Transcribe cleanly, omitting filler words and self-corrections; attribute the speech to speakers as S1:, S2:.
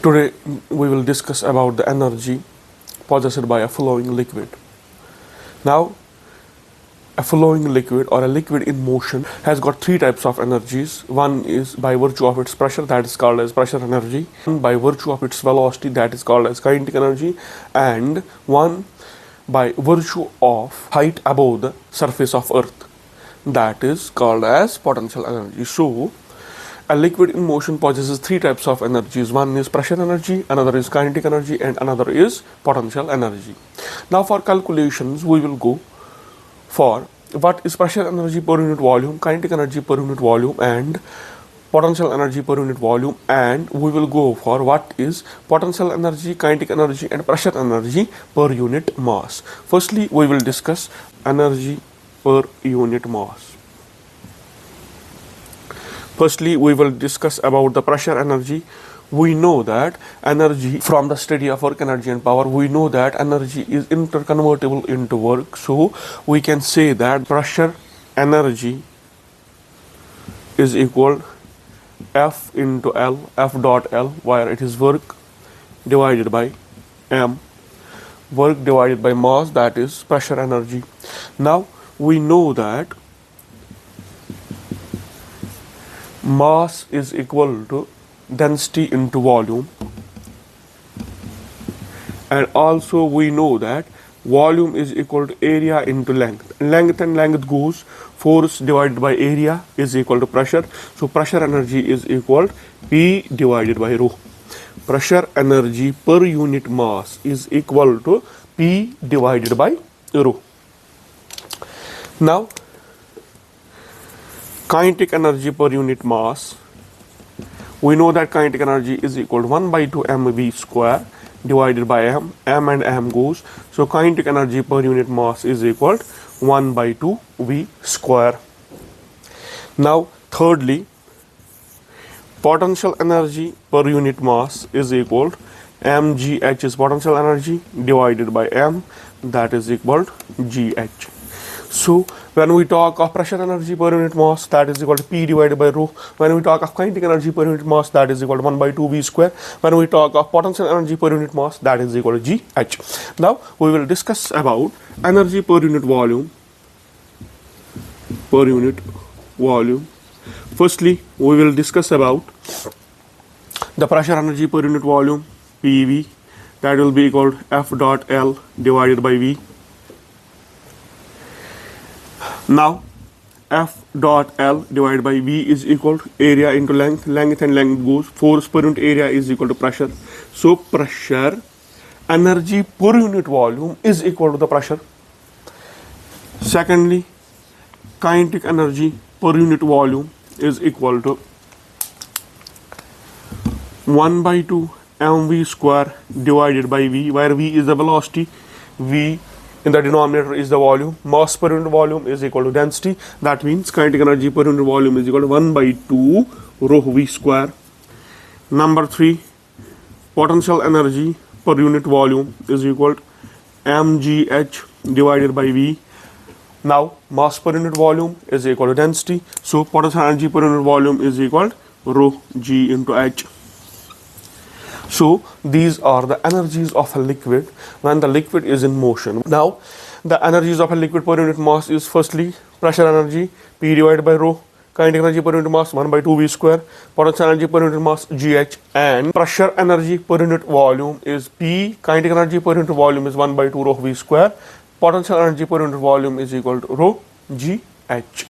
S1: Today we will discuss about the energy possessed by a flowing liquid. Now, a flowing liquid or a liquid in motion has got three types of energies. One is by virtue of its pressure, that is called as pressure energy. One by virtue of its velocity, that is called as kinetic energy. And one by virtue of height above the surface of earth, that is called as potential energy. So a liquid in motion possesses three types of energies. One is pressure energy, another is kinetic energy, and another is potential energy. Now for calculations, we will go for what is pressure energy per unit volume, kinetic energy per unit volume, and potential energy per unit volume, and we will go for what is potential energy, kinetic energy, and pressure energy per unit mass. Firstly, we will discuss energy per unit mass. Firstly, we will discuss about the pressure energy. We know that energy from the study of work, energy and power, we know that energy is interconvertible into work. So we can say that pressure energy is equal F into L, F dot L, where it is work divided by M, work divided by mass, that is pressure energy. Now we know that mass is equal to density into volume, and also we know that volume is equal to area into length. Length and length goes, force divided by area is equal to pressure. So pressure energy is equal to P divided by rho. Pressure energy per unit mass is equal to P divided by rho. Now kinetic energy per unit mass, we know that kinetic energy is equal to 1 by 2 mv square divided by m. M and m goes, so kinetic energy per unit mass is equal to 1 by 2 v square. Now thirdly, potential energy per unit mass is equal to mgh is potential energy divided by m, that is equal to gh. So when we talk of pressure energy per unit mass, that is equal to P divided by rho. When we talk of kinetic energy per unit mass, that is equal to 1 by 2 v square. When we talk of potential energy per unit mass, that is equal to gh. Now we will discuss about energy per unit volume. Per unit volume. Firstly, we will discuss about the pressure energy per unit volume, PV, that will be equal to F dot L divided by V. Now F dot L divided by V is equal to area into length. Length and length goes, force per unit area is equal to pressure. So pressure energy per unit volume is equal to the pressure. Secondly, kinetic energy per unit volume is equal to 1 by 2 mv square divided by V, where V is the velocity, V in the denominator is the volume. Mass per unit volume is equal to density. That means kinetic energy per unit volume is equal to 1 by 2 rho V square. Number 3, potential energy per unit volume is equal to mgh divided by V. Now mass per unit volume is equal to density. So potential energy per unit volume is equal to rho G into H. So these are the energies of a liquid when the liquid is in motion. Now the energies of a liquid per unit mass is firstly pressure energy P divided by rho, kinetic energy per unit mass 1 by 2 v square, potential energy per unit mass gh, and pressure energy per unit volume is P, kinetic energy per unit volume is 1 by 2 rho v square, potential energy per unit volume is equal to rho gh.